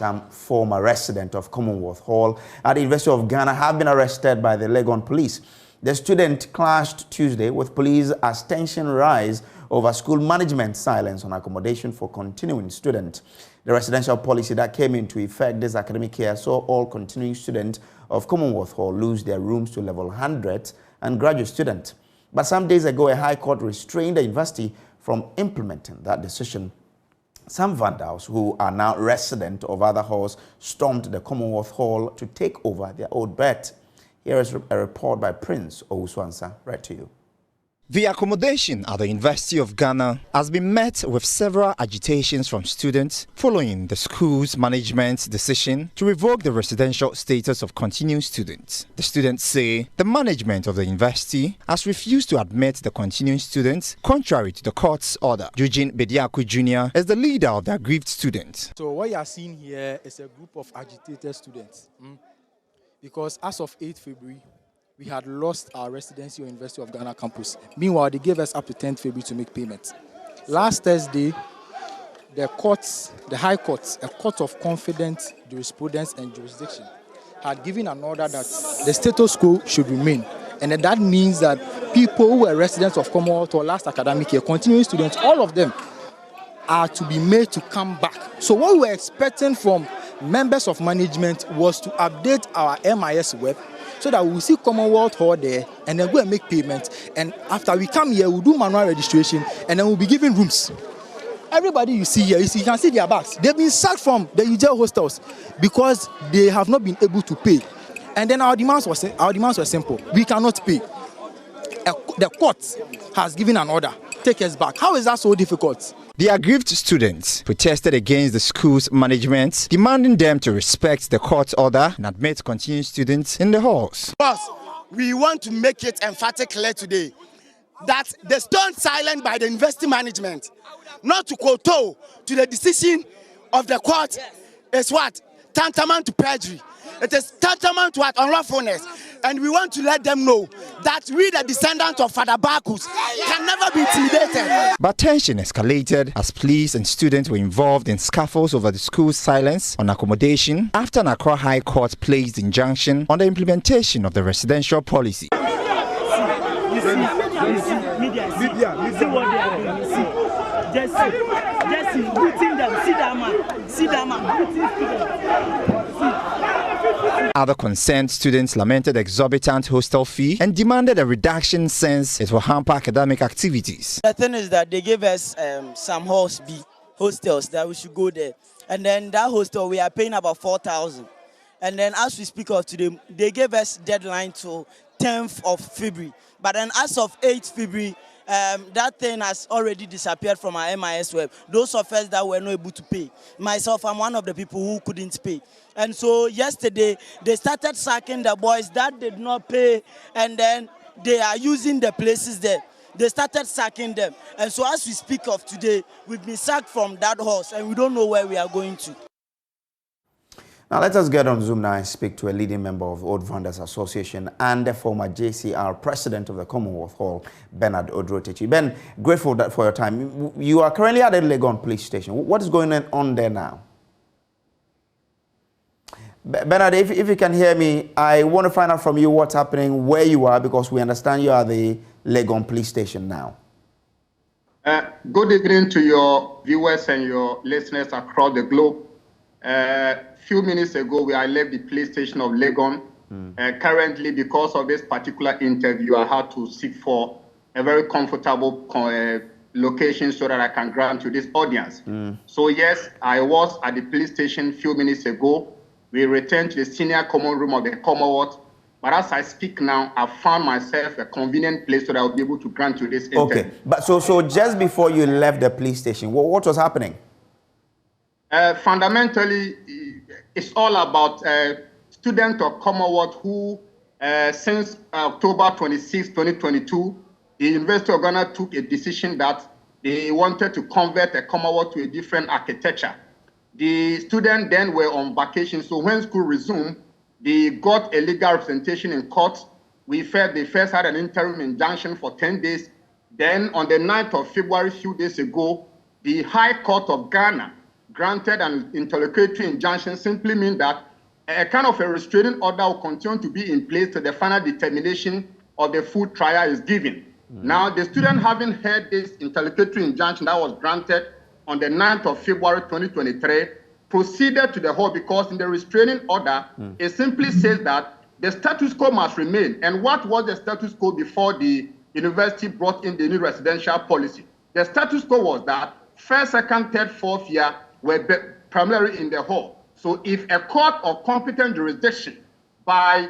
Some former residents of Commonwealth Hall at the University of Ghana have been arrested by the Legon police. The student clashed Tuesday with police as tension rise over school management silence on accommodation for continuing students. The residential policy that came into effect this academic year saw all continuing students of Commonwealth Hall lose their rooms to level 100 and graduate students. But some days ago, a high court restrained the university from implementing that decision. Some vandals who are now residents of other halls stormed the Commonwealth Hall to take over their old bed. Here is a report by Prince Owuswansa, read to you. The accommodation at the University of Ghana has been met with several agitations from students following the school's management's decision to revoke the residential status of continuing students. The students say the management of the university has refused to admit the continuing students contrary to the court's order. Eugene Bediaku Jr. is the leader of the aggrieved students. So what you are seeing here is a group of agitated students. Because as of 8 February, we had lost our residency on University of Ghana campus. Meanwhile, they gave us up to 10th February to make payments. Last Thursday, the High Court, a court of confidence, jurisprudence and jurisdiction, had given an order that the status quo should remain. And that means that people who were residents of Commonwealth or last academic year, continuing students, all of them are to be made to come back. So what we were expecting from members of management was to update our MIS web so that we will see Commonwealth Hall there and then go and make payments. And after we come here, we'll do manual registration and then we'll be given rooms. Everybody you see here, you can see their bags. They've been sacked from the UJ hostels because they have not been able to pay. And then our demands were simple. We cannot pay. The court has given an order. Take us back. How is that so difficult? The aggrieved students protested against the school's management, demanding them to respect the court's order and admit continuing students in the halls. Boss, we want to make it emphatic clear today that the stone silent by the university management not to kowtow to the decision of the court is what? Tantamount to perjury. It is tantamount to unlawfulness. And we want to let them know that we, the descendants of Father Bacchus, can never be intimidated. But tension escalated as police and students were involved in scuffles over the school's silence on accommodation after an Accra High Court placed injunction on the implementation of the residential policy. See what they are doing. Just beating them. See that man. Beating students. Other concerned students lamented the exorbitant hostel fee and demanded a reduction since it will hamper academic activities. The thing is that they gave us some hostels that we should go there. And then that hostel, we are paying about 4,000. And then as we speak of today, they gave us deadline to 10th of February. But then as of 8th February, that thing has already disappeared from our MIS web. Those of us that were not able to pay. Myself, I'm one of the people who couldn't pay. And so yesterday, they started sacking the boys that did not pay, and then they are using the places there. They started sacking them. And so as we speak of today, we've been sacked from that house, and we don't know where we are going to. Now let us get on Zoom now and speak to a leading member of Old Vendors Association and the former JCR president of the Commonwealth Hall, Bernard Odrotechi. Ben, grateful for your time. You are currently at the Legon police station. What is going on there now? Bernard, if you can hear me, I want to find out from you what's happening, where you are, because we understand you are at the Legon police station now. Good evening to your viewers and your listeners across the globe. Few minutes ago, I left the police station of Legon. Currently, because of this particular interview, I had to seek for a very comfortable location so that I can grant you this audience. So yes, I was at the police station a few minutes ago. We returned to the senior common room of the Commonwealth. But as I speak now, I found myself a convenient place so that I'll be able to grant you this interview. Okay, but so just before you left the police station, what was happening? Fundamentally, it's all about students of Commonwealth who, since October 26, 2022, the University of Ghana took a decision that they wanted to convert the Commonwealth to a different architecture. The students then were on vacation, so when school resumed, they got a legal representation in court. They first had an interim injunction for 10 days. Then on the 9th of February, a few days ago, the High Court of Ghana granted an interlocutory injunction simply means that a kind of a restraining order will continue to be in place till the final determination of the full trial is given. Now, the student having heard this interlocutory injunction that was granted on the 9th of February 2023, proceeded to the hall because in the restraining order, it simply says that the status quo must remain. And what was the status quo before the university brought in the new residential policy? The status quo was that first, second, third, fourth year were primarily in the hall. So if a court of competent jurisdiction by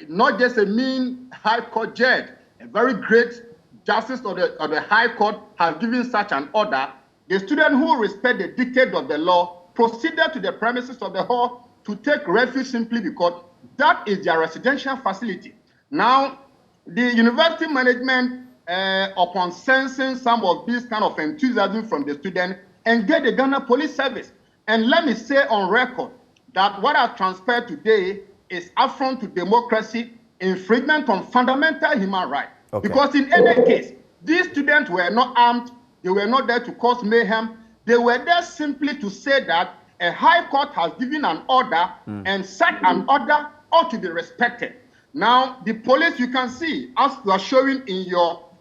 not just a mean high court judge, a very great justice of the high court has given such an order, the student who respect the dictate of the law proceeded to the premises of the hall to take refuge simply because that is their residential facility. Now, the university management, upon sensing some of this kind of enthusiasm from the student, engaged the Ghana Police Service. And let me say on record that what has transpired today is affront to democracy, infringement on fundamental human rights. Okay. Because in any case, these students were not armed, they were not there to cause mayhem, they were there simply to say that a high court has given an order and such an order ought to be respected. Now, the police, you can see, as you are showing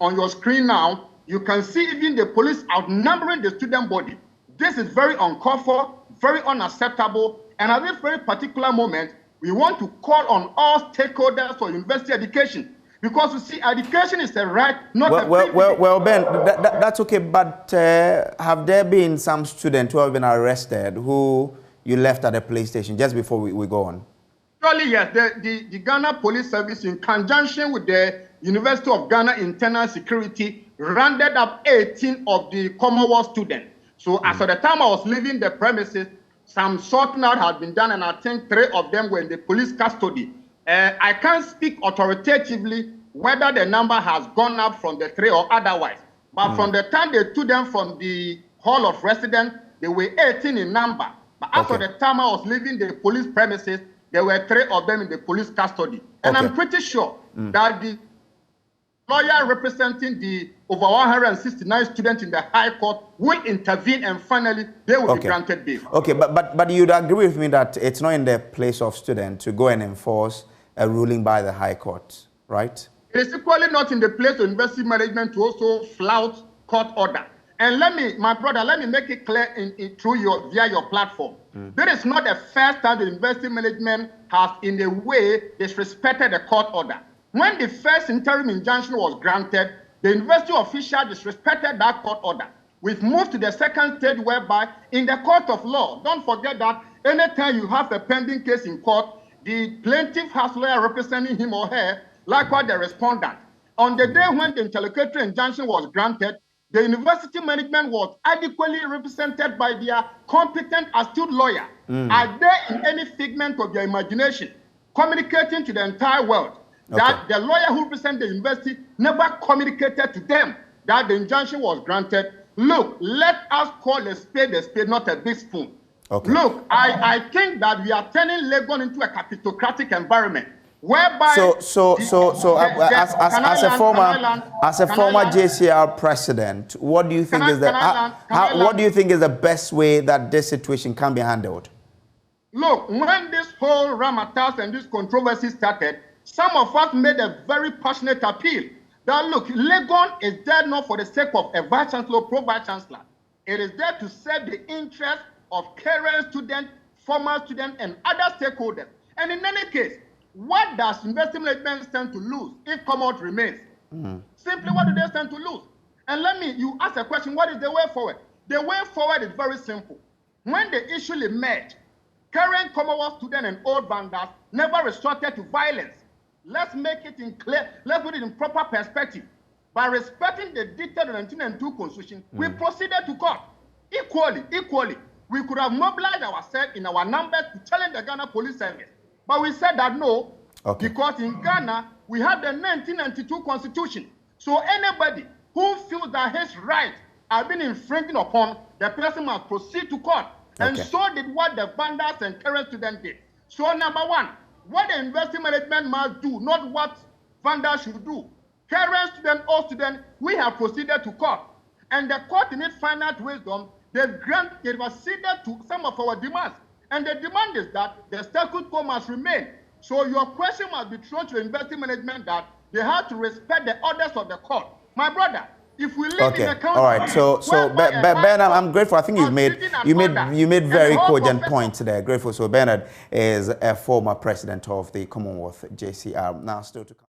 on your screen now, you can see even the police outnumbering the student body. This is very uncalled for, very unacceptable, and at this very particular moment, we want to call on all stakeholders for university education. Because you see, education is a right, not a privilege. Well, Ben, that's okay, but have there been some students who have been arrested who you left at the police station just before we go on? Surely, yes. The Ghana Police Service, in conjunction with the University of Ghana Internal Security, rounded up 18 of the Commonwealth students. So as of the time I was leaving the premises, some sorting out had been done, and I think 3 of them were in the police custody. I can't speak authoritatively whether the number has gone up from the 3 or otherwise. But from the time they took them from the Hall of Residence, they were 18 in number. But as of the time I was leaving the police premises, there were 3 of them in the police custody. And I'm pretty sure that the lawyer representing the over 169 students in the High Court will intervene, and finally they will be granted bail. Okay, but you'd agree with me that it's not in the place of students to go and enforce a ruling by the High Court, right? It is equally not in the place of university management to also flout court order. And my brother, let me make it clear via your platform. There is not the first time the university management has in a way disrespected the court order. When the first interim injunction was granted, the university official disrespected that court order. We've moved to the second stage whereby in the court of law, don't forget that anytime you have a pending case in court, the plaintiff has a lawyer representing him or her, likewise the respondent. On the day when the interlocutory injunction was granted, the university management was adequately represented by their competent, astute lawyer. Are they in any figment of their imagination communicating to the entire world that the lawyer who represents the university never communicated to them that the injunction was granted? Look, let us call a spade, not a big spoon. Look, I think that we are turning Legon into a capitocratic environment, whereby as a former JCR president, what do you think what do you think is the best way that this situation can be handled? Look, when this whole ramatas and this controversy started, some of us made a very passionate appeal that look, Legon is there not for the sake of a vice chancellor, pro-vice chancellor. It is there to serve the interest of current students, former students, and other stakeholders. And in any case, what does investment management stand to lose if Commonwealth remains? Simply, what do they stand to lose? And you ask a question, what is the way forward? The way forward is very simple. When the issue emerged, current Commonwealth students and old vandals never resorted to violence. Let's make it let's put it in proper perspective. By respecting the dictate of the 1992 Constitution, we proceeded to court. Equally, we could have mobilized ourselves in our numbers to challenge the Ghana Police Service. But we said that no, because in Ghana, we have the 1992 Constitution. So anybody who feels that his rights are being infringed upon, the person must proceed to court. And so did what the vandals and current students did. So number one, what the university management must do, not what vandals should do. Current student, old student, we have proceeded to court. And the court in its finite wisdom they acceded to some of our demands. And the demand is that the status quo must remain. So your question must be thrown to the university management that they have to respect the orders of the court. My brother, if we live in a country, all right. So Ben, I'm grateful. I think you made very cogent points there. Grateful. So Bernard is a former president of the Commonwealth JCR. Now still to come.